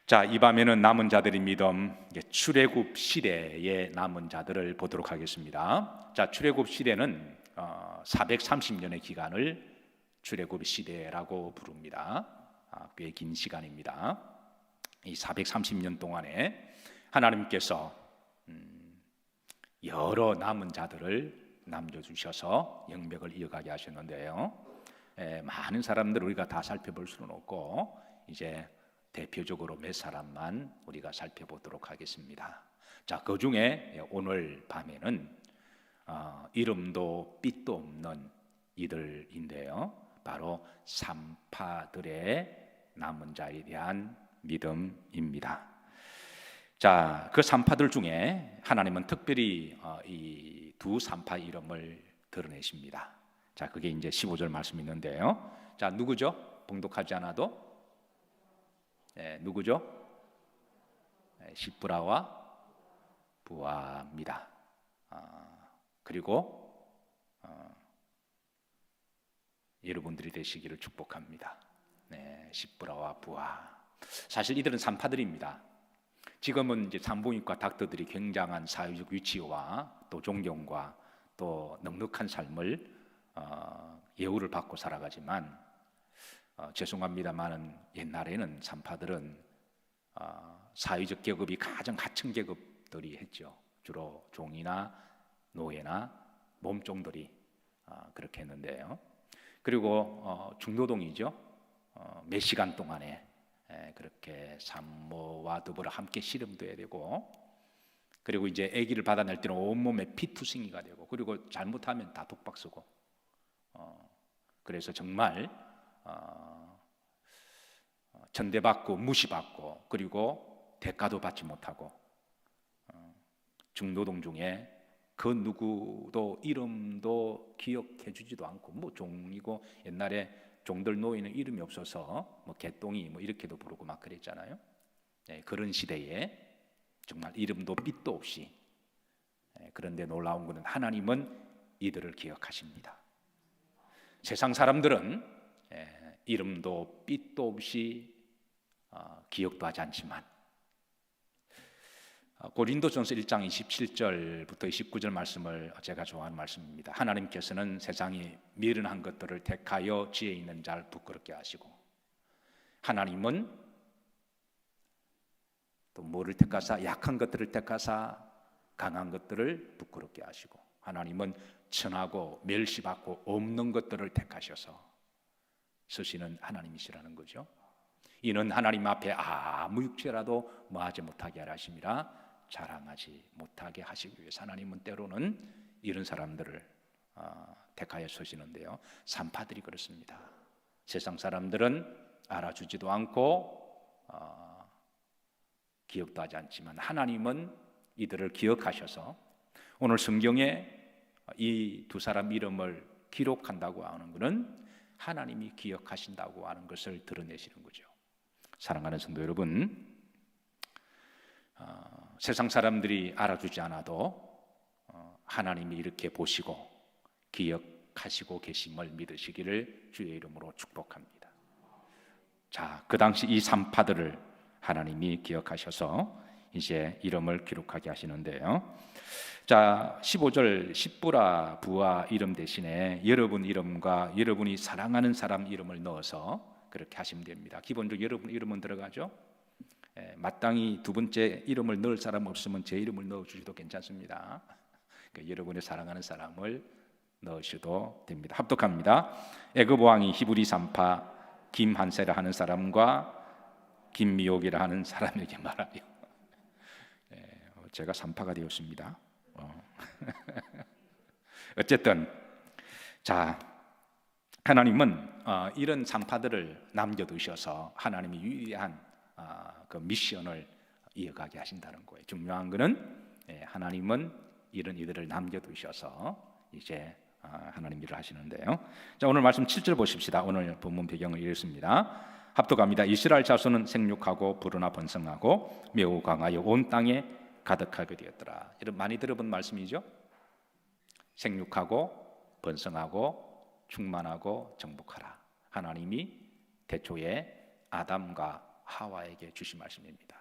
자, 이 밤에는 남은 자들의 믿음, 출애굽 시대의 남은 자들을 보도록 하겠습니다. 자, 출애굽 시대는 430년의 기간을 출애굽 시대라고 부릅니다. 꽤 긴 시간입니다. 이 430년 동안에 하나님께서 여러 남은 자들을 남겨주셔서 영맥을 이어가게 하셨는데요. 많은 사람들 우리가 다 살펴볼 수는 없고 이제 대표적으로 몇 사람만 우리가 살펴보도록 하겠습니다. 자, 그 중에 오늘 밤에는 이름도 빛도 없는 이들인데요, 바로 산파들의 남은 자에 대한 믿음입니다. 자, 그 산파들 중에 하나님은 특별히 이 두 산파 이름을 드러내십니다. 자, 그게 이제 15절 말씀 있는데요. 자, 누구죠? 봉독하지 않아도 누구죠? 시브라와 부아입니다. 그리고 여러분들이 되시기를 축복합니다. 시브라와 부아. 사실 이들은 산파들입니다. 지금은 이제 산부인과 닥터들이 굉장한 사회적 위치와 또 존경과 또 넉넉한 삶을 예우를 받고 살아가지만 죄송합니다만은 옛날에는 산파들은 사회적 계급이 가장 하층 계급들이 했죠. 주로 종이나 노예나 몸종들이 그렇게 했는데요. 그리고 중노동이죠. 몇 시간 동안에 그렇게 산모와 더불어 함께 씨름돼야 되고, 그리고 이제 아기를 받아낼 때는 온몸에 피투성이가 되고, 그리고 잘못하면 다 독박 쓰고, 그래서 정말 전대받고 무시받고, 그리고 대가도 받지 못하고, 중노동 중에 그 누구도 이름도 기억해 주지도 않고, 뭐 종이고, 옛날에 종들 노예는 이름이 없어서 뭐 개똥이 뭐 이렇게도 부르고 막 그랬잖아요. 그런 시대에 정말 이름도 빛도 없이, 그런데 놀라운 것은 하나님은 이들을 기억하십니다. 세상 사람들은 이름도 빛도 없이 기억도 하지 않지만, 고린도전서 1장 27절부터 29절 말씀을 제가 좋아하는 말씀입니다. 하나님께서는 세상이 미련한 것들을 택하여 지혜 있는 자를 부끄럽게 하시고, 하나님은 또 뭐를 택하사? 약한 것들을 택하사 강한 것들을 부끄럽게 하시고, 하나님은 천하고 멸시받고 없는 것들을 택하셔서 쓰시는 하나님이시라는 거죠. 이는 하나님 앞에 아무 육체라도 뭐하지 못하게 하라 하심이라, 자랑하지 못하게 하시기 위해서 하나님은 때로는 이런 사람들을 택하여 쓰시는데요, 산파들이 그렇습니다. 세상 사람들은 알아주지도 않고 기억도 하지 않지만 하나님은 이들을 기억하셔서 오늘 성경에 이 두 사람 이름을 기록한다고 하는 것은 하나님이 기억하신다고 하는 것을 드러내시는 거죠. 사랑하는 성도 여러분, 세상 사람들이 알아주지 않아도 하나님이 이렇게 보시고 기억하시고 계심을 믿으시기를 주의 이름으로 축복합니다. 자, 그 당시 이 산파들을 하나님이 기억하셔서 이제 이름을 기록하게 하시는데요. 자, 15절 시브라 부아 이름 대신에 여러분 이름과 여러분이 사랑하는 사람 이름을 넣어서 그렇게 하시면 됩니다. 기본적으로 여러분 이름은 들어가죠. 마땅히 두 번째 이름을 넣을 사람 없으면 제 이름을 넣어주셔도 괜찮습니다. 그러니까 여러분의 사랑하는 사람을 넣으셔도 됩니다. 합독합니다. 애굽 왕이 히브리 산파 김한세라 하는 사람과 김미옥이라 하는 사람에게 말하여, 제가 산파가 되었습니다. 어쨌든 자, 하나님은 이런 산파들을 남겨두셔서 하나님이 유일한 그 미션을 이어가게 하신다는 거예요. 중요한 것은 하나님은 이런 이들을 남겨두셔서 이제 하나님 일을 하시는데요. 자, 오늘 말씀 7절 보십시다. 오늘 본문 배경을 읽습니다. 합독합니다. 이스라엘 자손은 생육하고 불어나 번성하고 매우 강하여 온 땅에 가득하게 되었더라. 이런 많이 들어본 말씀이죠. 생육하고 번성하고 충만하고 정복하라. 하나님이 태초에 아담과 하와에게 주신 말씀입니다.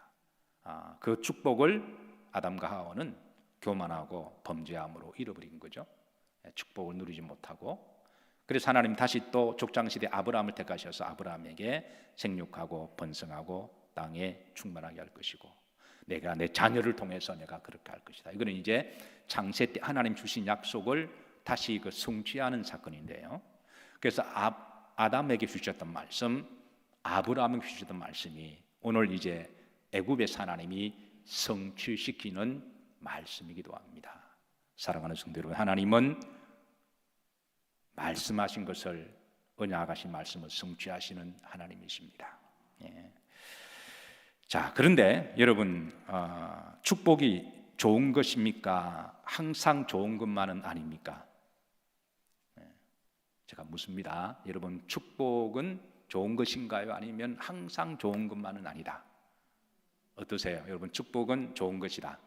그 축복을 아담과 하와는 교만하고 범죄함으로 잃어버린 거죠. 축복을 누리지 못하고, 그래서 하나님 다시 또 족장시대 아브라함을 택하셔서 아브라함에게 생육하고 번성하고 땅에 충만하게 할 것이고, 내가 내 자녀를 통해서 내가 그렇게 할 것이다. 이거는 이제 창세 때 하나님 주신 약속을 다시 성취하는 사건인데요. 그래서 아담에게 주셨던 말씀, 아브라함에게 주셨던 말씀이 오늘 이제 애굽에서 하나님이 성취시키는 말씀이기도 합니다. 사랑하는 성도 여러분, 하나님은 말씀하신 것을, 언약하신 말씀을 성취하시는 하나님이십니다. 예. 자, 그런데 여러분, 축복이 좋은 것입니까? 항상 좋은 것만은 아닙니까? 제가 묻습니다. 여러분, 축복은 좋은 것인가요? 아니면 항상 좋은 것만은 아니다? 어떠세요? 여러분, 축복은 좋은 것이다,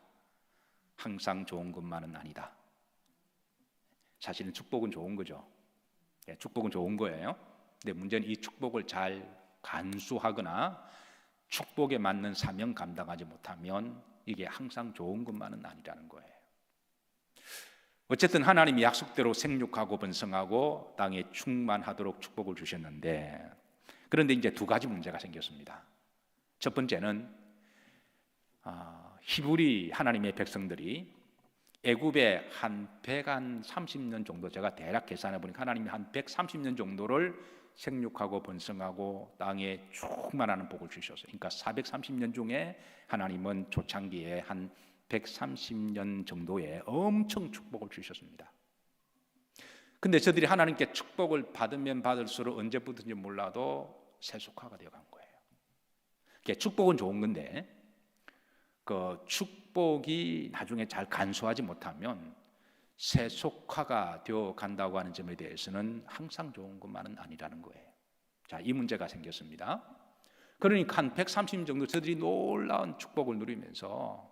항상 좋은 것만은 아니다. 사실은 축복은 좋은 거죠. 축복은 좋은 거예요. 근데 문제는 이 축복을 잘 간수하거나 축복에 맞는 사명 감당하지 못하면 이게 항상 좋은 것만은 아니라는 거예요. 어쨌든 하나님이 약속대로 생육하고 번성하고 땅에 충만하도록 축복을 주셨는데, 그런데 이제 두 가지 문제가 생겼습니다. 첫 번째는 히브리 하나님의 백성들이 애굽에 한 130년 정도, 제가 대략 계산해 보니까 하나님이 한 130년 정도를 생육하고 번성하고 땅에 충만하는 복을 주셔서, 그러니까 430년 중에 하나님은 초창기에 한 130년 정도의 엄청 축복을 주셨습니다. 근데 저들이 하나님께 축복을 받으면 받을수록 언제부터인지 몰라도 세속화가 되어간 거예요. 축복은 좋은 건데 그 축복이 나중에 잘 간수하지 못하면 세속화가 되어 간다고 하는 점에 대해서는 항상 좋은 것만은 아니라는 거예요. 자, 이 문제가 생겼습니다. 그러니까 한 130년 정도 저들이 놀라운 축복을 누리면서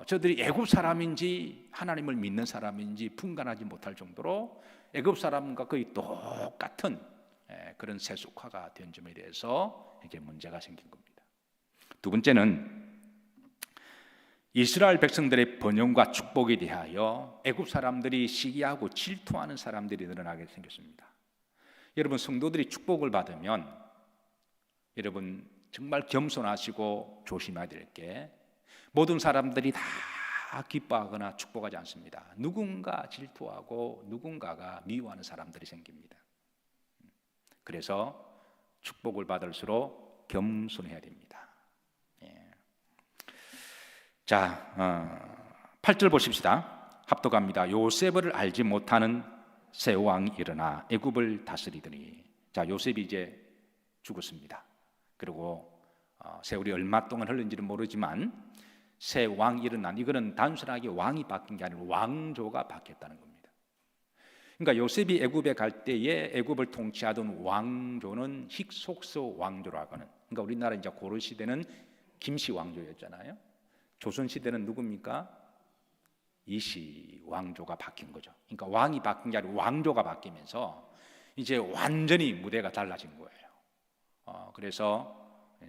저들이 애굽 사람인지 하나님을 믿는 사람인지 분간하지 못할 정도로 애굽 사람과 거의 똑같은 그런 세속화가 된 점에 대해서 이제 문제가 생긴 겁니다. 두 번째는 이스라엘 백성들의 번영과 축복에 대하여 애굽 사람들이 시기하고 질투하는 사람들이 늘어나게 생겼습니다. 여러분, 성도들이 축복을 받으면 여러분 정말 겸손하시고 조심해야 될 게, 모든 사람들이 다 기뻐하거나 축복하지 않습니다. 누군가 질투하고 누군가가 미워하는 사람들이 생깁니다. 그래서 축복을 받을수록 겸손해야 됩니다. 자, 8절 보십시다. 합독합니다. 요셉을 알지 못하는 새 왕이 일어나 애굽을 다스리더니, 자, 요셉이 이제 죽었습니다. 그리고 세월이 얼마 동안 흘른지는 모르지만 새 왕이 일어난, 이거는 단순하게 왕이 바뀐 게 아니고 왕조가 바뀌었다는 겁니다. 그러니까 요셉이 애굽에 갈 때에 애굽을 통치하던 왕조는 힉소스 왕조라고 하는, 그러니까 우리나라 이제 고려 시대는 김씨 왕조였잖아요. 조선 시대는 누굽니까? 이씨 왕조가 바뀐 거죠. 그러니까 왕이 바뀐 게 아니고 왕조가 바뀌면서 이제 완전히 무대가 달라진 거예요. 그래서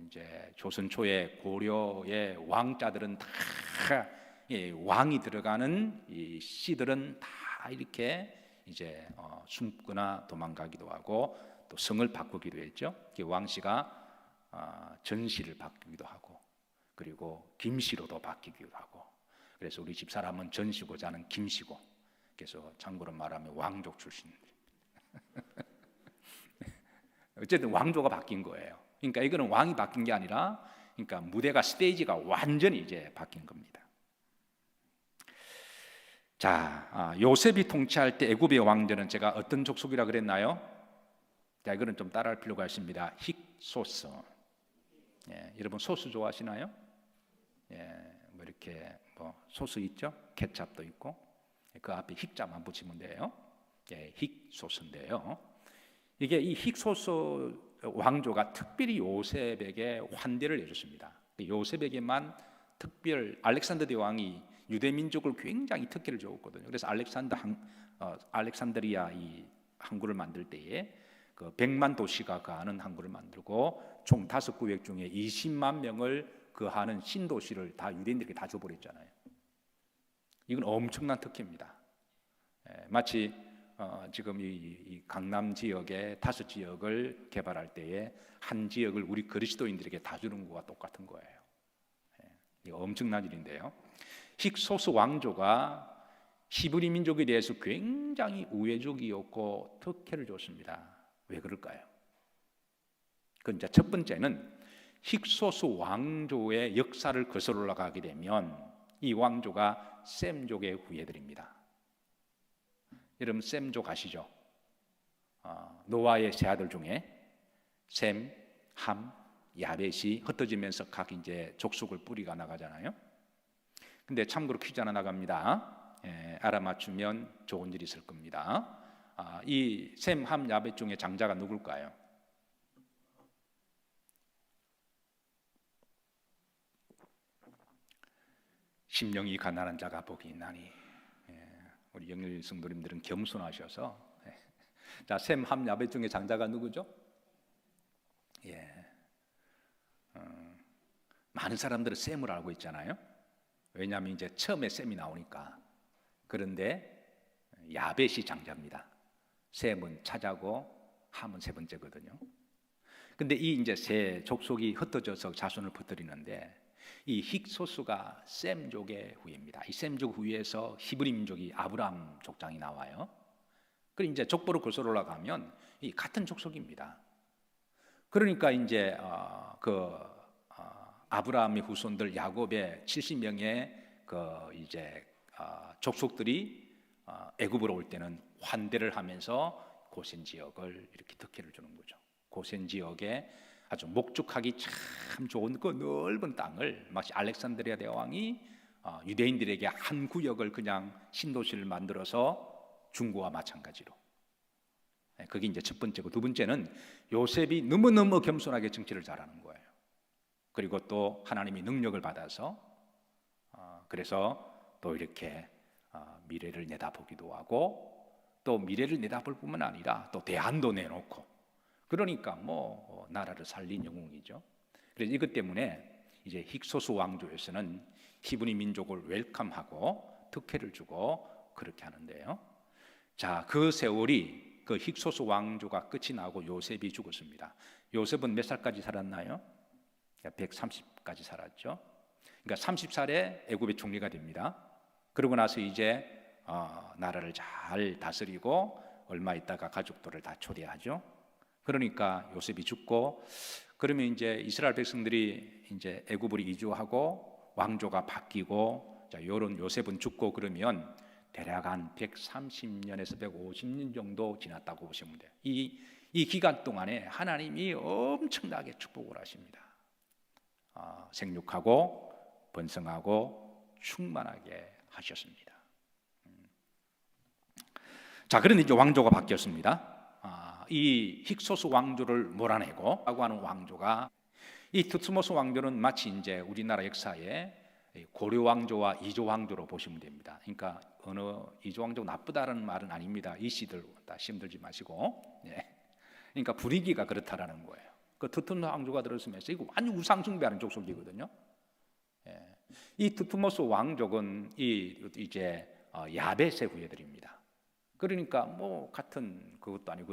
이제 조선 초에 고려의 왕자들은 다 왕이 들어가는 이 씨들은 다 이렇게 이제 숨거나 도망가기도 하고 또 성을 바꾸기도 했죠. 왕씨가 전씨를 바꾸기도 하고, 그리고 김씨로도 바뀌기도 하고, 그래서 우리 집 사람은 전씨고 자는 김씨고, 그래서 참고로 말하면 왕족 출신. 어쨌든 왕조가 바뀐 거예요. 그러니까 이거는 왕이 바뀐 게 아니라, 그러니까 무대가, 스테이지가 완전히 이제 바뀐 겁니다. 자, 요셉이 통치할 때 애굽의 왕조는 제가 어떤 족속이라 그랬나요? 자, 이거는 좀 따라할 필요가 있습니다. 힉소스. 여러분 소스 좋아하시나요? 뭐 이렇게 뭐 소스 있죠? 케찹도 있고, 그 앞에 힉자만 붙이면 돼요. 힉소스인데요. 이게 이 힉소스 왕조가 특별히 요셉에게 환대를 해줬습니다. 요셉에게만 특별, 알렉산더 대왕이 유대 민족을 굉장히 특혜를 줬거든요. 그래서 알렉산드리아 이 항구를 만들 때에 그 100만 도시가 거하는 항구를 만들고 총 5구역 중에 20만 명을 거하는 신도시를 다 유대인들에게 다 줘버렸잖아요. 이건 엄청난 특혜입니다. 마치 지금 이 강남 지역의 5지역을 개발할 때에 한 지역을 우리 그리스도인들에게 다 주는 거와 똑같은 거예요. 이거 엄청난 일인데요. 힉소스 왕조가 히브리 민족에 대해서 굉장히 우회적이었고 특혜를 줬습니다. 왜 그럴까요? 그 이제 첫 번째는 힉소스 왕조의 역사를 거슬러 올라가게 되면 이 왕조가 셈족의 후예들입니다. 여러분 셈족 아시죠? 노아의 세 아들 중에 셈, 함, 야벳이 흩어지면서 각 이제 족속을 뿌리가 나가잖아요. 근데 참고로 퀴즈 하나 나갑니다. 알아맞추면 좋은 일이 있을 겁니다. 이 셈, 함, 야벳 중에 장자가 누굴까요? 심령이 가난한 자가 복이 있나니. 우리 영일 성도님들은 겸손하셔서. 자, 셈, 함, 야벳 중에 장자가 누구죠? 많은 사람들은 셈을 알고 있잖아요. 왜냐하면 이제 처음에 셈이 나오니까. 그런데 야벳이 장자입니다. 셈은 차자고 함은 세 번째거든요. 근데 이 이제 세 족속이 흩어져서 자손을 퍼뜨리는데 이 힉소스가 셈족의 후예입니다. 이 셈족 후예에서 히브리 민족이 아브라함 족장이 나와요. 그리고 이제 족보로 거슬러 올라가면 이 같은 족속입니다. 그러니까 이제 아브라함의 후손들 야곱의 70명의 그 이제 족속들이 애굽으로 올 때는 환대를 하면서 고센 지역을 이렇게 특혜를 주는 거죠. 고센 지역에 아주 목축하기 참 좋은 그 넓은 땅을 마치 알렉산드리아 대왕이 유대인들에게 한 구역을 그냥 신도시를 만들어서 준 거와 마찬가지로. 그게 이제 첫 번째고, 두 번째는 요셉이 너무너무 겸손하게 정치를 잘하는 거예요. 그리고 또 하나님이 능력을 받아서 그래서 또 이렇게 미래를 내다보기도 하고, 또 미래를 내다볼 뿐만 아니라 또 대안도 내놓고, 그러니까 뭐 나라를 살린 영웅이죠. 그래서 이것 때문에 이제 힉소스 왕조에서는 히브리 민족을 웰컴하고 특혜를 주고 그렇게 하는데요. 자, 그 세월이 그 힉소스 왕조가 끝이 나고 요셉이 죽었습니다. 요셉은 몇 살까지 살았나요? 130까지 살았죠. 그러니까 30살에 애굽의 총리가 됩니다. 그러고 나서 이제 나라를 잘 다스리고 얼마 있다가 가족들을 다 초대하죠. 그러니까 요셉이 죽고, 그러면 이제 이스라엘 백성들이 이제 애굽으로 이주하고 왕조가 바뀌고, 자, 요런 요셉은 죽고 그러면 대략 한 130년에서 150년 정도 지났다고 보시면 돼요. 이 기간 동안에 하나님이 엄청나게 축복을 하십니다. 생육하고 번성하고 충만하게 하셨습니다. 자, 그런데 이제 왕조가 바뀌었습니다. 이 힉소스 왕조를 몰아내고 라고 하는 왕조가, 이 투트모스 왕조는 마치 이제 우리나라 역사에 고려 왕조와 이조 왕조로 보시면 됩니다. 그러니까 어느 이조 왕조 나쁘다라는 말은 아닙니다. 이 시들 다 힘들지 마시고, 그러니까 분위기가 그렇다라는 거예요. 그 투트모스 왕조가 들었으면서 이거 완전 우상 숭배하는 족속이거든요. 이 투트모스 왕족은 이제 야벳의 후예들입니다. 그러니까 뭐 같은 그것도 아니고,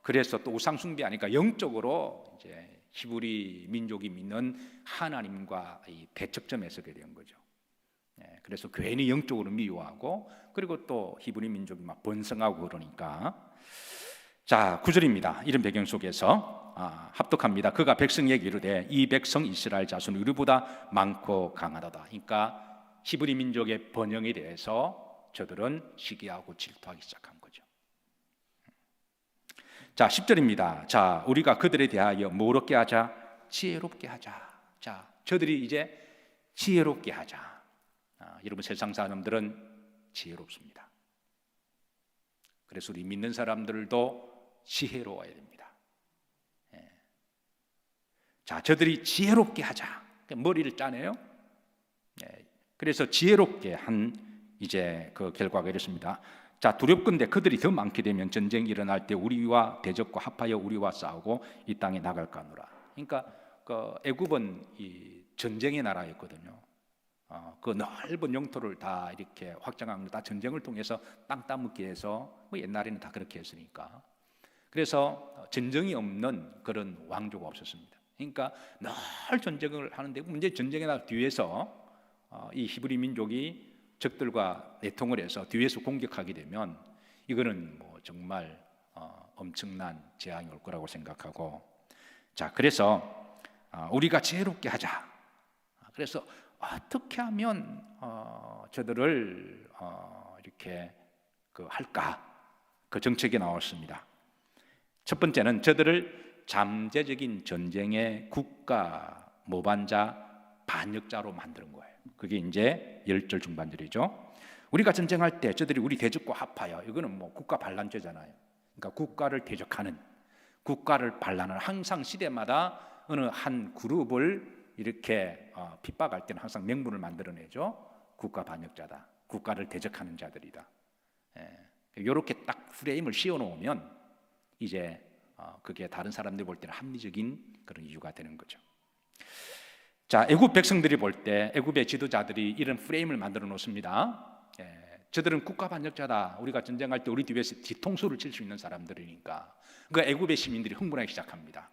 그래서 또 우상 숭배하니까 영적으로 이제 히브리 민족이 믿는 하나님과 이 대척점에 서게 된 거죠. 그래서 괜히 영적으로 미워하고, 그리고 또 히브리 민족이 막 번성하고 그러니까. 자, 9절입니다. 이런 배경 속에서 합독합니다. 그가 백성에게 이르되 이 백성 이스라엘 자손은 우리보다 많고 강하도다. 그러니까 히브리 민족의 번영에 대해서 저들은 시기하고 질투하기 시작한 거죠. 자, 10절입니다. 자, 우리가 그들에 대하여 뭐 얻게 하자? 지혜롭게 하자. 자, 저들이 이제 지혜롭게 하자. 여러분, 세상 사람들은 지혜롭습니다. 그래서 우리 믿는 사람들도 지혜로워야 됩니다. 자, 저들이 지혜롭게 하자. 머리를 짜네요. 그래서 지혜롭게 한 이제 그 결과가 이렇습니다. 자, 두렵건대 그들이 더 많게 되면 전쟁이 일어날 때 우리와 대적과 합하여 우리와 싸우고 이 땅에 나갈까 하노라. 그러니까 그 애굽은 이 전쟁의 나라였거든요. 그 넓은 영토를 다 이렇게 확장한 다 전쟁을 통해서 땅 따먹기 해서 뭐 옛날에는 다 그렇게 했으니까. 그래서 전쟁이 없는 그런 왕조가 없었습니다. 그러니까 늘 전쟁을 하는데 문제 전쟁의 날 뒤에서 이 히브리 민족이 적들과 내통을 해서 뒤에서 공격하게 되면 이거는 뭐 정말 엄청난 재앙이 올 거라고 생각하고, 자, 그래서 우리가 지혜롭게 하자. 그래서 어떻게 하면 저들을 이렇게 할까? 그 정책이 나왔습니다. 첫 번째는 저들을 잠재적인 전쟁의 국가 모반자 반역자로 만드는 거예요. 그게 이제 10절 중반절이죠. 우리가 전쟁할 때 저들이 우리 대적과 합하여, 이거는 뭐 국가 반란죄잖아요. 그러니까 국가를 대적하는, 국가를 반란하는, 항상 시대마다 어느 한 그룹을 이렇게 핍박할 때는 항상 명분을 만들어내죠. 국가 반역자다, 국가를 대적하는 자들이다. 이렇게 딱 프레임을 씌워놓으면 이제 그게 다른 사람들이 볼 때는 합리적인 그런 이유가 되는 거죠. 자, 애굽 백성들이 볼 때 애굽의 지도자들이 이런 프레임을 만들어 놓습니다. 저들은 국가 반역자다. 우리가 전쟁할 때 우리 뒤에서 뒤통수를 칠 수 있는 사람들이니까. 그 애굽의 시민들이 흥분하기 시작합니다.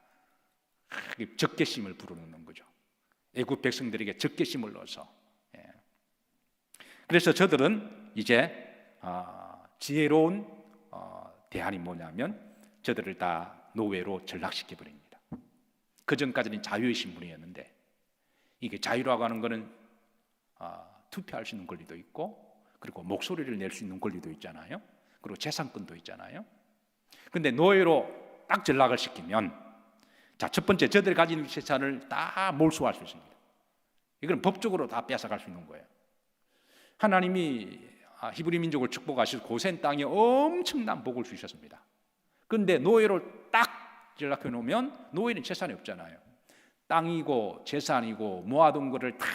적개심을 불어넣는 거죠. 애굽 백성들에게 적개심을 넣어서. 그래서 저들은 이제 지혜로운 대안이 뭐냐면 저들을 다 노예로 전락시켜 버립니다. 그 전까지는 자유의 신분이었는데, 이게 자유라고 하는 것은 투표할 수 있는 권리도 있고, 그리고 목소리를 낼 수 있는 권리도 있잖아요. 그리고 재산권도 있잖아요. 그런데 노예로 딱 전락을 시키면, 자, 첫 번째, 저들이 가진 재산을 다 몰수할 수 있습니다. 이건 법적으로 다 뺏어갈 수 있는 거예요. 하나님이 히브리 민족을 축복하셔서 고센 땅에 엄청난 복을 주셨습니다. 그런데 노예로 딱 전락해 놓으면 노예는 재산이 없잖아요. 땅이고 재산이고 모아둔 것을 다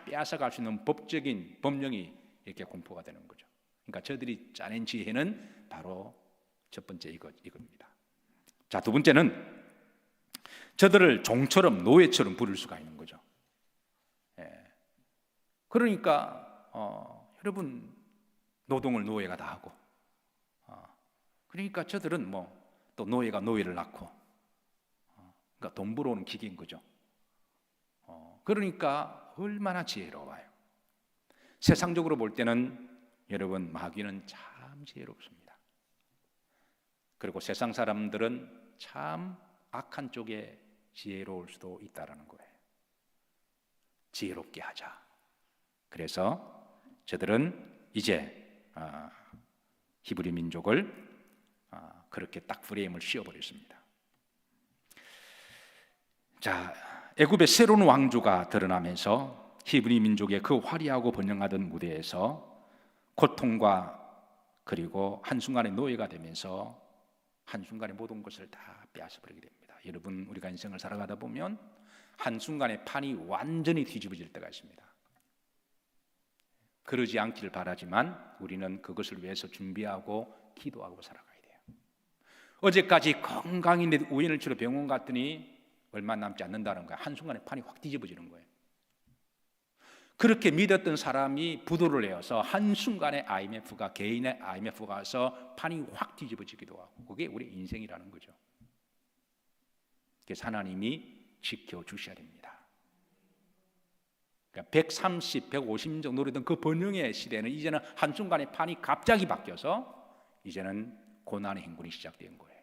빼앗아갈 수 있는 법적인 법령이 이렇게 공포가 되는 거죠. 그러니까 저들이 짜낸 지혜는 바로 첫 번째 이겁니다. 자, 두 번째는 저들을 종처럼 노예처럼 부릴 수가 있는 거죠. 그러니까 여러분, 노동을 노예가 다 하고, 그러니까 저들은 뭐 또 노예가 노예를 낳고, 그러니까 돈 벌어오는 기계인 거죠. 그러니까 얼마나 지혜로워요. 세상적으로 볼 때는 여러분, 마귀는 참 지혜롭습니다. 그리고 세상 사람들은 참 악한 쪽에 지혜로울 수도 있다라는 거예요. 지혜롭게 하자. 그래서 저들은 이제 히브리 민족을 그렇게 딱 프레임을 씌워버렸습니다. 자, 애굽의 새로운 왕조가 드러나면서 히브리 민족의 그 화려하고 번영하던 무대에서 고통과 그리고 한순간에 노예가 되면서 한순간에 모든 것을 다 빼앗아버리게 됩니다. 여러분, 우리가 인생을 살아가다 보면 한순간에 판이 완전히 뒤집어질 때가 있습니다. 그러지 않기를 바라지만 우리는 그것을 위해서 준비하고 기도하고 살아가야 돼요. 어제까지 건강히 내 우연을 치러 병원 갔더니 얼마 남지 않는다는 거야. 한순간에 판이 확 뒤집어지는 거예요. 그렇게 믿었던 사람이 부도를 내어서 한순간에 개인의 IMF가 와서 판이 확 뒤집어지기도 하고, 그게 우리 인생이라는 거죠. 그래서 하나님이 지켜주셔야 됩니다. 그러니까 130, 150년 정도 노리던 그 번영의 시대는 이제는 한순간에 판이 갑자기 바뀌어서 이제는 고난의 행군이 시작된 거예요.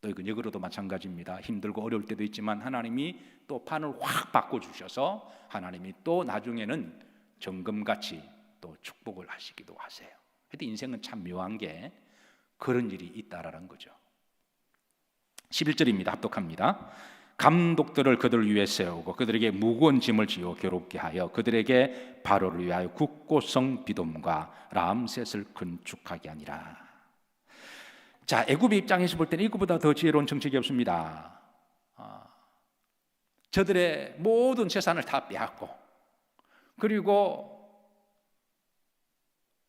또 이건 역으로도 마찬가지입니다. 힘들고 어려울 때도 있지만 하나님이 또 판을 확 바꿔주셔서 하나님이 또 나중에는 정금같이 또 축복을 하시기도 하세요. 하여튼 인생은 참 묘한 게 그런 일이 있다라는 거죠. 11절입니다. 합독합니다. 감독들을 그들 위에 세우고 그들에게 무거운 짐을 지어 괴롭게 하여 그들에게 바로를 위하여 국고성 비돔과 람셋을 건축하게 하니라. 자, 애굽의 입장에서 볼 때는 이거보다 더 지혜로운 정책이 없습니다. 저들의 모든 재산을 다 빼앗고, 그리고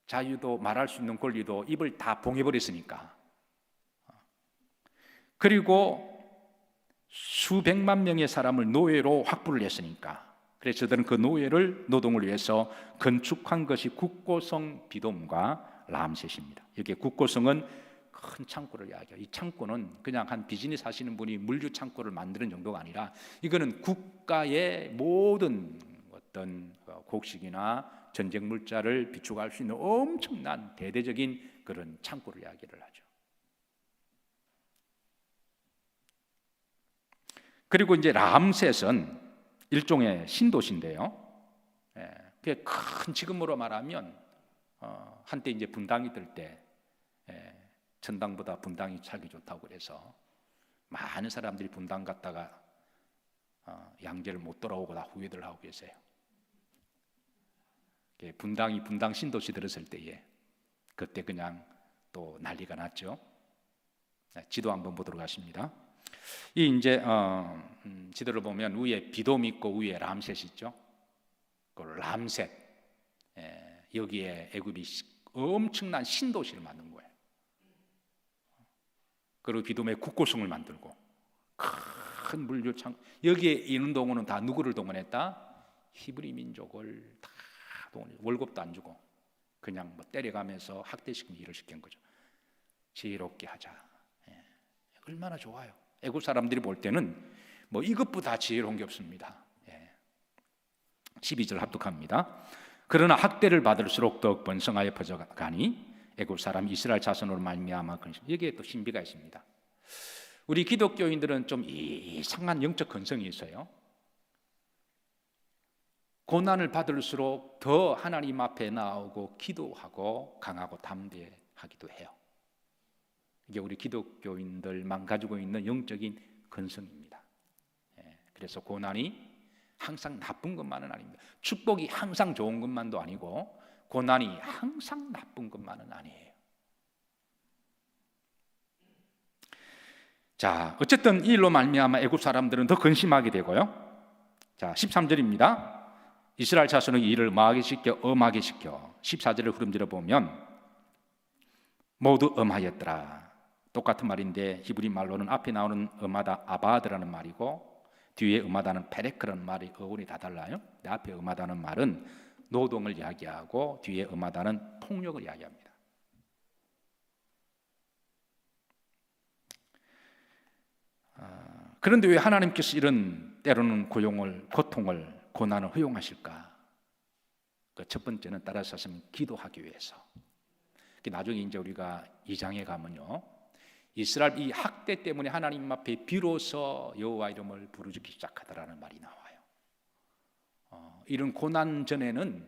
자유도 말할 수 있는 권리도 입을 다 봉해버렸으니까. 그리고 수백만 명의 사람을 노예로 확보를 했으니까. 그래서 저들은 그 노예를 노동을 위해서 건축한 것이 국고성 비돔과 람셋입니다. 여기에 국고성은 큰 창고를 이야기해요. 이 창고는 그냥 한 비즈니스 하시는 분이 물류 창고를 만드는 정도가 아니라 이거는 국가의 모든 어떤 곡식이나 전쟁 물자를 비축할 수 있는 엄청난 대대적인 그런 창고를 이야기를 하죠. 그리고 이제 람셋은 일종의 신도시인데요. 그게 큰 지금으로 말하면 한때 이제 분당이 들 때 천당보다 분당이 살기 좋다고 그래서 많은 사람들이 분당 갔다가 양재를 못 돌아오고 다 후회들 하고 계세요. 분당이 분당 신도시 들었을 때에 그때 그냥 또 난리가 났죠. 지도 한번 보도록 하십니다. 이 이제 지도를 보면 위에 비돔 있고 위에 람셋 있죠. 그 람셋 여기에 애굽이 엄청난 신도시를 만든 거예요. 그리고 비돔에 국고성을 만들고 큰 물류창, 여기에 있는 동원은 다 누구를 동원했다? 히브리 민족을 다 동원해. 월급도 안 주고 그냥 뭐 때려가면서 학대시키는 일을 시킨 거죠. 지혜롭게 하자. 얼마나 좋아요. 애굽 사람들이 볼 때는 뭐 이것보다 지혜로운 게 없습니다. 12절 합독합니다. 그러나 학대를 받을수록 더욱 번성하여 퍼져가니 애굽 사람 이스라엘 자손으로 말미암아 여기에 또 신비가 있습니다. 우리 기독교인들은 좀 이상한 영적 근성이 있어요. 고난을 받을수록 더 하나님 앞에 나오고 기도하고 강하고 담대하기도 해요. 이게 우리 기독교인들만 가지고 있는 영적인 근성입니다. 그래서 고난이 항상 나쁜 것만은 아닙니다. 축복이 항상 좋은 것만도 아니고 고난이 항상 나쁜 것만은 아니에요. 자, 어쨌든 이 일로 말미암아 애굽 사람들은 더 근심하게 되고요. 자, 13절입니다. 이스라엘 자손의 일을 엄하게 시켜 14절을 흐름질러 보면 모두 엄하였더라. 똑같은 말인데 히브리 말로는 앞에 나오는 엄하다 아바드라는 말이고 뒤에 엄하다는 페레크라는 말이 어원이 다 달라요. 앞에 엄하다는 말은 노동을 이야기하고 뒤에 엄하다는 폭력을 이야기합니다. 그런데 왜 하나님께서 이런 때로는 고통을 고난을 허용하실까? 그 첫 번째는 따라서 하시면 기도하기 위해서. 나중에 이제 우리가 2장에 가면요, 이스라엘 이 학대 때문에 하나님 앞에 비로소 여호와 이름을 부르짖기 시작하더라는 말이 나와요. 이런 고난 전에는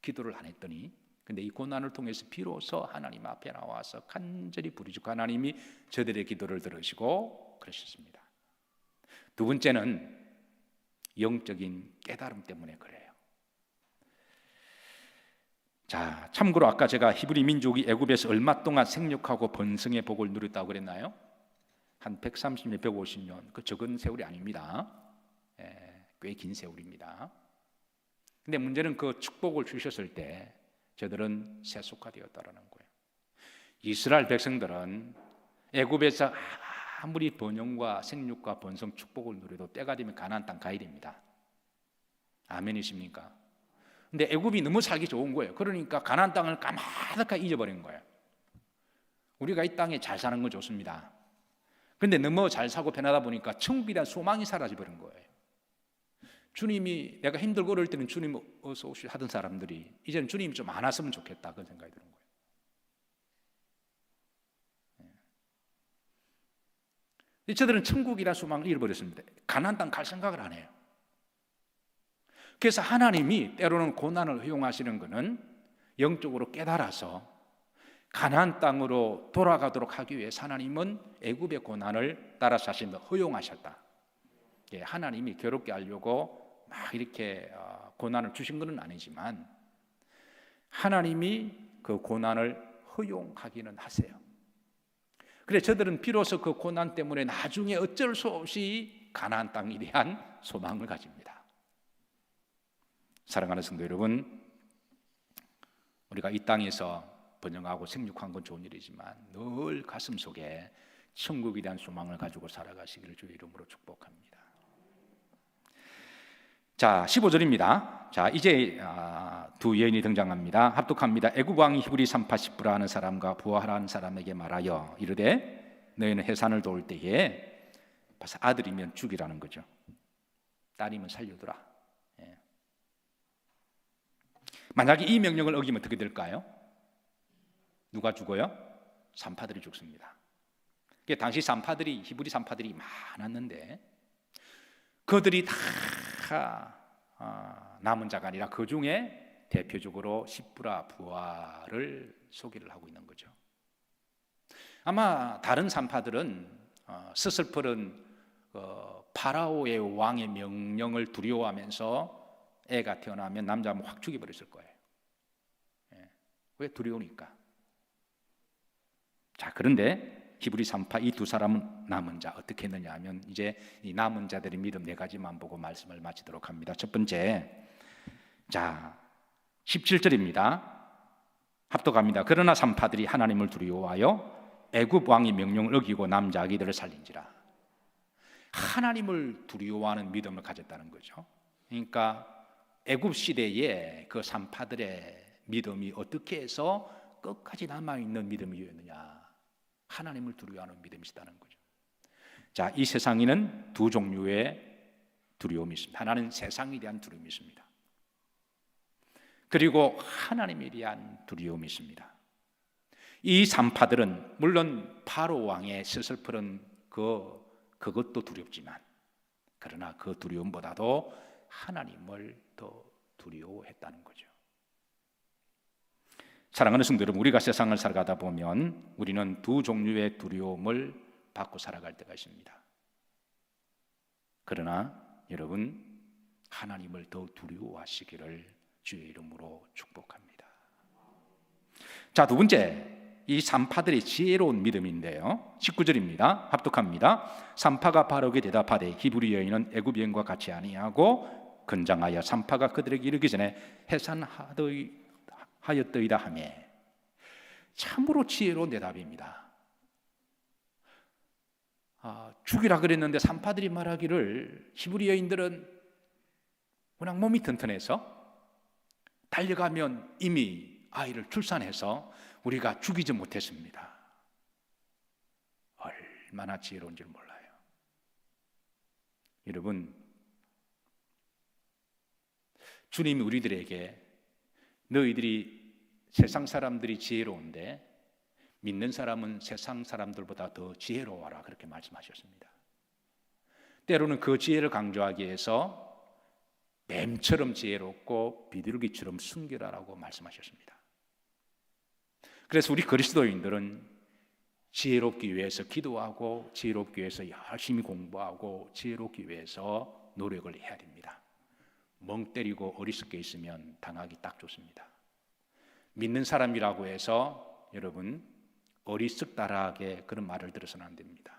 기도를 안 했더니, 근데 이 고난을 통해서 비로소 하나님 앞에 나와서 간절히 부르짖고 하나님이 저들의 기도를 들으시고 그러셨습니다. 두 번째는 영적인 깨달음 때문에 그래요. 자, 참고로 아까 제가 히브리 민족이 애굽에서 얼마 동안 생육하고 번성의 복을 누렸다고 그랬나요? 한 130년, 150년. 그 적은 세월이 아닙니다. 꽤 긴 세월입니다. 근데 문제는 그 축복을 주셨을 때 저들은 세속화되었다라는 거예요. 이스라엘 백성들은 애굽에서 아무리 번영과 생육과 번성 축복을 누려도 때가 되면 가나안 땅 가야 됩니다. 아멘이십니까? 근데 애굽이 너무 살기 좋은 거예요. 그러니까 가나안 땅을 까마득하게 잊어버린 거예요. 우리가 이 땅에 잘 사는 건 좋습니다. 근데 너무 잘 사고 편하다 보니까 천국에 대한 소망이 사라져버린 거예요. 주님이, 내가 힘들고 어릴 때는 주님 어서 오시 하던 사람들이 이제는 주님이 좀 안 왔으면 좋겠다, 그런 생각이 드는 거예요. 저들은 천국이라는 소망을 잃어버렸습니다. 가나안 땅 갈 생각을 안 해요. 그래서 하나님이 때로는 고난을 허용하시는 것은 영적으로 깨달아서 가나안 땅으로 돌아가도록 하기 위해 하나님은 애굽의 고난을 따라서 하신다, 허용하셨다. 하나님이 괴롭게 하려고 막 이렇게 고난을 주신 것은 아니지만 하나님이 그 고난을 허용하기는 하세요. 그래서 저들은 비로소 그 고난 때문에 나중에 어쩔 수 없이 가나안 땅에 대한 소망을 가집니다. 사랑하는 성도 여러분, 우리가 이 땅에서 번영하고 생육한 건 좋은 일이지만 늘 가슴 속에 천국에 대한 소망을 가지고 살아가시기를 주의 이름으로 축복합니다. 자, 15절입니다. 자, 이제 두 여인이 등장합니다. 합독합니다. 애굽 왕이 히브리 산파 십부라 하는 사람과 부하라 하는 사람에게 말하여 이르되 너희는 해산을 도울 때에 봐서 아들이면 죽이라는 거죠. 딸이면 살려두라. 예. 만약에 이 명령을 어기면 어떻게 될까요? 누가 죽어요? 산파들이 죽습니다. 당시 산파들이, 히브리 산파들이 많았는데 그들이 다 남은 자가 아니라 그 중에 대표적으로 십부라 부하를 소개를 하고 있는 거죠. 아마 다른 산파들은 스슬플은 파라오의 왕의 명령을 두려워하면서 애가 태어나면 남자면 확 죽여버렸을 거예요. 예. 왜? 두려우니까. 자, 그런데 히브리 산파 이 두 사람은 남은 자 어떻게 했느냐 하면 이제 이 남은 자들의 믿음 네 가지만 보고 말씀을 마치도록 합니다. 첫 번째, 자 17절입니다. 합독합니다. 그러나 산파들이 하나님을 두려워하여 애굽 왕의 명령을 어기고 남자 아기들을 살린지라. 하나님을 두려워하는 믿음을 가졌다는 거죠. 그러니까 애굽 시대에 그 산파들의 믿음이 어떻게 해서 끝까지 남아있는 믿음이었느냐, 하나님을 두려워하는 믿음이시다는 거죠. 자, 이 세상에는 두 종류의 두려움이 있습니다. 하나는 세상에 대한 두려움이 있습니다. 그리고 하나님에 대한 두려움이 있습니다. 이 산파들은 물론 바로 왕의 스슬프른 그것도 두렵지만 그러나 그 두려움보다도 하나님을 더 두려워했다는 거죠. 사랑하는 성도 여러분, 우리가 세상을 살아가다 보면 우리는 두 종류의 두려움을 받고 살아갈 때가 있습니다. 그러나 여러분, 하나님을 더 두려워하시기를 주의 이름으로 축복합니다. 자, 두 번째, 이 산파들의 지혜로운 믿음인데요, 19절입니다. 합독합니다. 산파가 바로게 대답하되 히브리 여인은 애굽 여인과 같이 아니하고 건장하여 산파가 그들에게 이르기 전에 해산하였더이다 하며. 참으로 지혜로운 대답입니다. 죽이라 그랬는데 산파들이 말하기를 히브리 여인들은 워낙 몸이 튼튼해서 달려가면 이미 아이를 출산해서 우리가 죽이지 못했습니다. 얼마나 지혜로운지 몰라요. 여러분, 주님이 우리들에게 너희들이 세상 사람들이 지혜로운데 믿는 사람은 세상 사람들보다 더 지혜로워라, 그렇게 말씀하셨습니다. 때로는 그 지혜를 강조하기 위해서 뱀처럼 지혜롭고 비둘기처럼 순결하라고 말씀하셨습니다. 그래서 우리 그리스도인들은 지혜롭기 위해서 기도하고 지혜롭기 위해서 열심히 공부하고 지혜롭기 위해서 노력을 해야 됩니다. 멍 때리고 어리석게 있으면 당하기 딱 좋습니다. 믿는 사람이라고 해서 여러분 어리석다라게 그런 말을 들어서는 안 됩니다.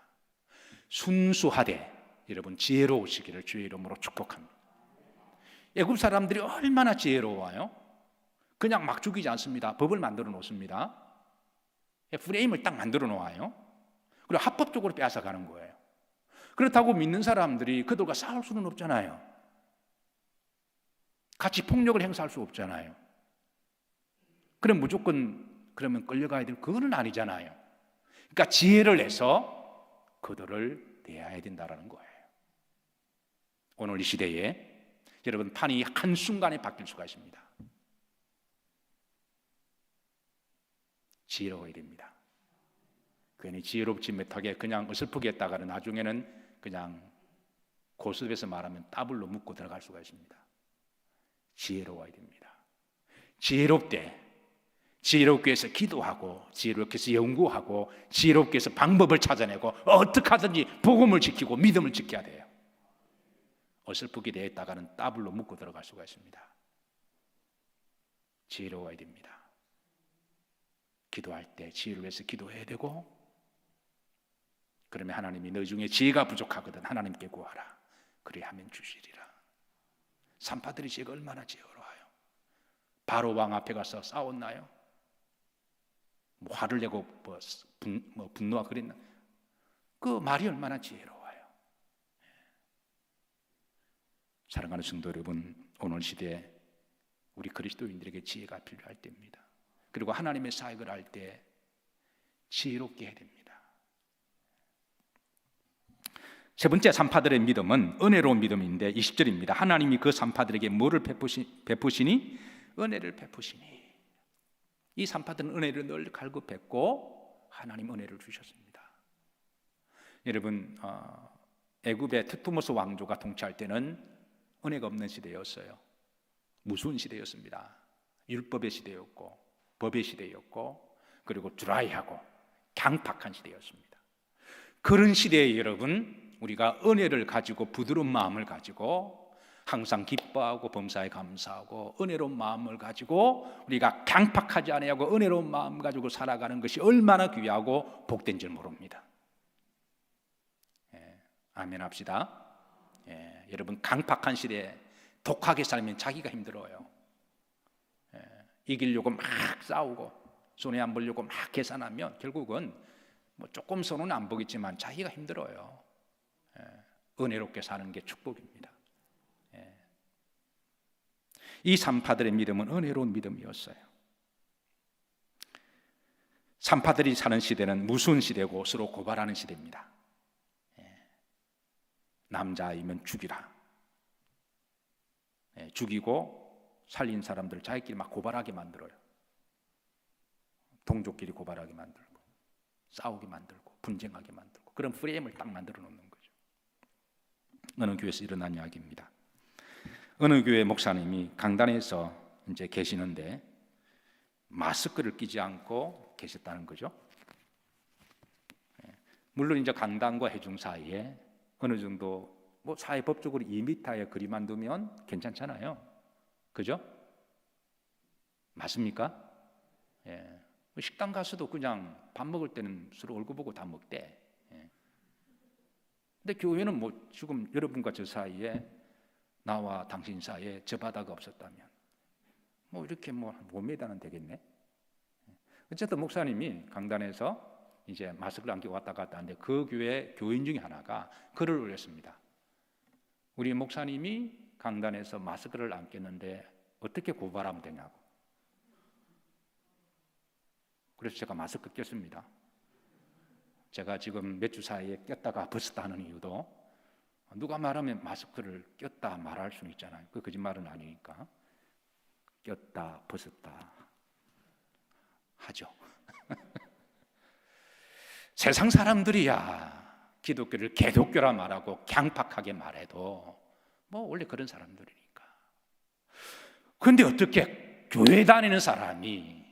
순수하되 여러분 지혜로우시기를 주의 이름으로 축복합니다. 애굽 사람들이 얼마나 지혜로워요? 그냥 막 죽이지 않습니다. 법을 만들어 놓습니다. 프레임을 딱 만들어 놓아요. 그리고 합법적으로 빼앗아가는 거예요. 그렇다고 믿는 사람들이 그들과 싸울 수는 없잖아요. 같이 폭력을 행사할 수 없잖아요. 그럼 무조건 그러면 끌려가야 될 그거는 아니잖아요. 그러니까 지혜를 내서 그들을 대해야 된다는 거예요. 오늘 이 시대에 여러분 판이 한순간에 바뀔 수가 있습니다. 지혜로워야 됩니다. 괜히 지혜롭지 못하게 그냥 어설프게 했다가 나중에는 그냥 고스톱에서 말하면 따블로 묶고 들어갈 수가 있습니다. 지혜로워야 됩니다. 지혜롭게 해서 기도하고 지혜롭게 해서 연구하고 지혜롭게 해서 방법을 찾아내고 어떻게 하든지 복음을 지키고 믿음을 지켜야 돼요. 어설프게 되었다가는 따블로 묶고 들어갈 수가 있습니다. 지혜로워야 됩니다. 기도할 때 지혜를 위해서 기도해야 되고, 그러면 하나님이 너 중에 지혜가 부족하거든 하나님께 구하라, 그래야 하면 주시리라. 산파들이 지혜가 얼마나 지혜로워요. 바로 왕 앞에 가서 싸웠나요? 화를 내고 분노가 그랬나? 그 말이 얼마나 지혜로워요. 사랑하는 성도 여러분, 오늘 시대에 우리 그리스도인들에게 지혜가 필요할 때입니다. 그리고 하나님의 사역을 할 때 지혜롭게 해야 됩니다. 세 번째 산파들의 믿음은 은혜로운 믿음인데 20절입니다. 하나님이 그 산파들에게 뭐를 베푸시니? 은혜를 베푸시니. 이 산파들은 은혜를 늘 갈급했고 하나님 은혜를 주셨습니다. 여러분, 애굽의 트투모스 왕조가 통치할 때는 은혜가 없는 시대였어요. 무서운 시대였습니다. 율법의 시대였고 법의 시대였고 그리고 드라이하고 강팍한 시대였습니다. 그런 시대에 여러분, 우리가 은혜를 가지고 부드러운 마음을 가지고 항상 기뻐하고 범사에 감사하고 은혜로운 마음을 가지고 우리가 강팍하지 아니하고 은혜로운 마음 가지고 살아가는 것이 얼마나 귀하고 복된 줄 모릅니다. 아멘 합시다. 여러분, 강팍한 시대에 독하게 살면 자기가 힘들어요. 이기려고 막 싸우고 손해 안 보려고 막 계산하면 결국은 뭐 조금 손은 안 보겠지만 자기가 힘들어요. 은혜롭게 사는 게 축복입니다. 이 산파들의 믿음은 은혜로운 믿음이었어요. 산파들이 사는 시대는 무서운 시대고 서로 고발하는 시대입니다. 남자이면 죽이라. 죽이고 살린 사람들 자기끼리 막 고발하게 만들어요. 동족끼리 고발하게 만들고 싸우게 만들고 분쟁하게 만들고 그런 프레임을 딱 만들어 놓는 거죠. 어느 교회에서 일어난 이야기입니다. 어느 교회 목사님이 강단에서 이제 계시는데 마스크를 끼지 않고 계셨다는 거죠. 물론 이제 강단과 회중 사이에 어느 정도 뭐 사회법적으로 2m의 거리만 두면 괜찮잖아요. 그죠? 맞습니까? 식당 가서도 그냥 밥 먹을 때는 서로 얼굴 보고 다 먹대. 근데 교회는 뭐 지금 여러분과 저 사이에 나와 당신 사이에 저 바다가 없었다면 뭐 이렇게 뭐 5m는 되겠네. 어쨌든 목사님이 강단에서 이제 마스크를 안 끼고 왔다 갔다 하는데 그 교회 교인 중에 하나가 글을 올렸습니다. 우리 목사님이 강단에서 마스크를 안 꼈는데 어떻게 고발하면 되냐고. 그래서 제가 마스크 꼈습니다. 제가 지금 몇 주 사이에 꼈다가 벗었다 하는 이유도 누가 말하면 마스크를 꼈다 말할 수는 있잖아요. 그 거짓말은 아니니까 꼈다 벗었다 하죠. 세상 사람들이야 기독교를 개독교라 말하고 강팍하게 말해도 뭐 원래 그런 사람들이니까. 그런데 어떻게 교회 다니는 사람이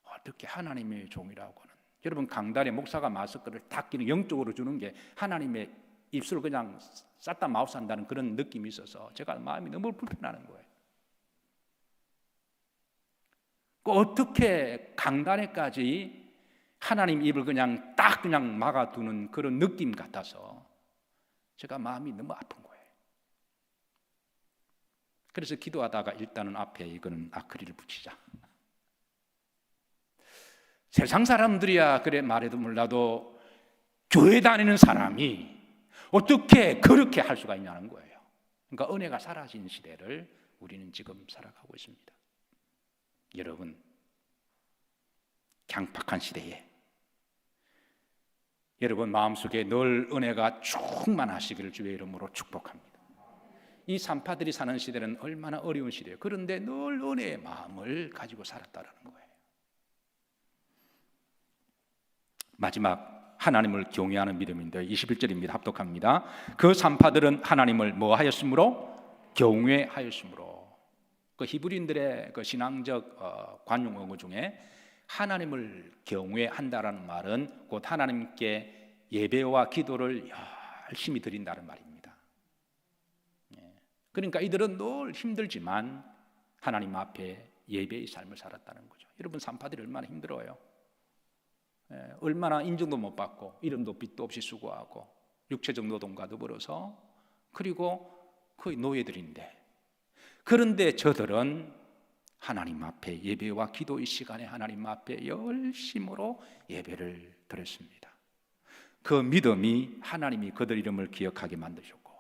어떻게 하나님의 종이라고는, 여러분 강단에 목사가 마스크를 딱 끼는 영적으로 주는 게 하나님의 입술을 그냥 쌌다 마우스 한다는 그런 느낌이 있어서 제가 마음이 너무 불편하는 거예요. 어떻게 강단에까지 하나님 입을 그냥 딱 그냥 막아두는 그런 느낌 같아서 제가 마음이 너무 아픈 거예요. 그래서 기도하다가 일단은 앞에 이거는 아크릴을 붙이자. 세상 사람들이야 그래 말해도 몰라도 교회 다니는 사람이 어떻게 그렇게 할 수가 있냐는 거예요. 그러니까 은혜가 사라진 시대를 우리는 지금 살아가고 있습니다. 여러분, 강팍한 시대에 여러분 마음속에 늘 은혜가 충만하시기를 주의 이름으로 축복합니다. 이 산파들이 사는 시대는 얼마나 어려운 시대예요. 그런데 늘 은혜의 마음을 가지고 살았다는 거예요. 마지막 하나님을 경외하는 믿음인데 21절입니다. 합독합니다. 그 산파들은 하나님을 뭐 하였으므로? 경외하였으므로. 그 히브리인들의 그 신앙적 관용 어구 중에 하나님을 경외한다라는 말은 곧 하나님께 예배와 기도를 열심히 드린다는 말입니다. 그러니까 이들은 늘 힘들지만 하나님 앞에 예배의 삶을 살았다는 거죠. 여러분 산파들이 얼마나 힘들어요. 얼마나 인정도 못 받고 이름도 빚도 없이 수고하고 육체적 노동과도 벌어서 그리고 거의 노예들인데, 그런데 저들은 하나님 앞에 예배와 기도의 시간에 하나님 앞에 열심으로 예배를 드렸습니다. 그 믿음이 하나님이 그들 이름을 기억하게 만드셨고,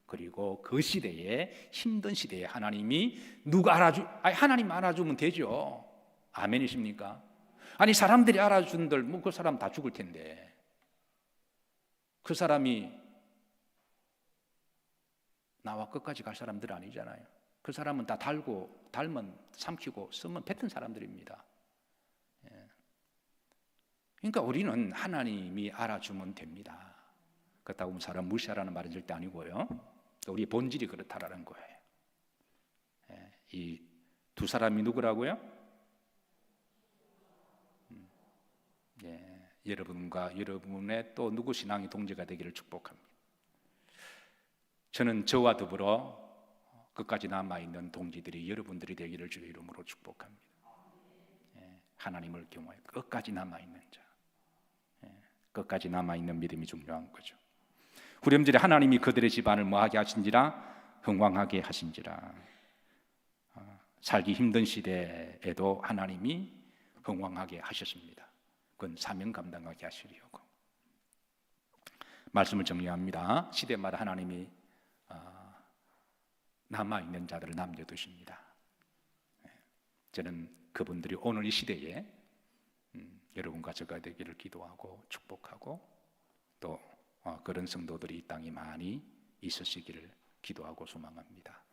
그리고 그 시대에, 힘든 시대에 하나님이 하나님 알아주면 되죠. 아멘이십니까? 아니 사람들이 알아준들 뭐 그 사람 다 죽을 텐데, 그 사람이 나와 끝까지 갈 사람들 아니잖아요. 그 사람은 다 달면 삼키고 쓰면 뱉은 사람들입니다. 그러니까 우리는 하나님이 알아주면 됩니다. 그렇다고 사람 무시하라는 말은 절대 아니고요. 우리의 본질이 그렇다라는 거예요. 이 두 사람이 누구라고요? 여러분과 여러분의 또 누구 신앙이 동지가 되기를 축복합니다. 저는 저와 더불어 끝까지 남아있는 동지들이 여러분들이 되기를 주의 이름으로 축복합니다. 하나님을 경외해 끝까지 남아있는 자, 끝까지 남아있는 믿음이 중요한 거죠. 후렴절에 하나님이 그들의 집안을 뭐하게 하신지라, 흥왕하게 하신지라. 살기 힘든 시대에도 하나님이 흥왕하게 하셨습니다. 그건 사명 감당하게 하시려고. 말씀을 정리합니다. 시대마다 하나님이 남아있는 자들을 남겨두십니다. 저는 그분들이 오늘 이 시대에 여러분과 저가 되기를 기도하고 축복하고, 또 그런 성도들이 이 땅에 많이 있으시기를 기도하고 소망합니다.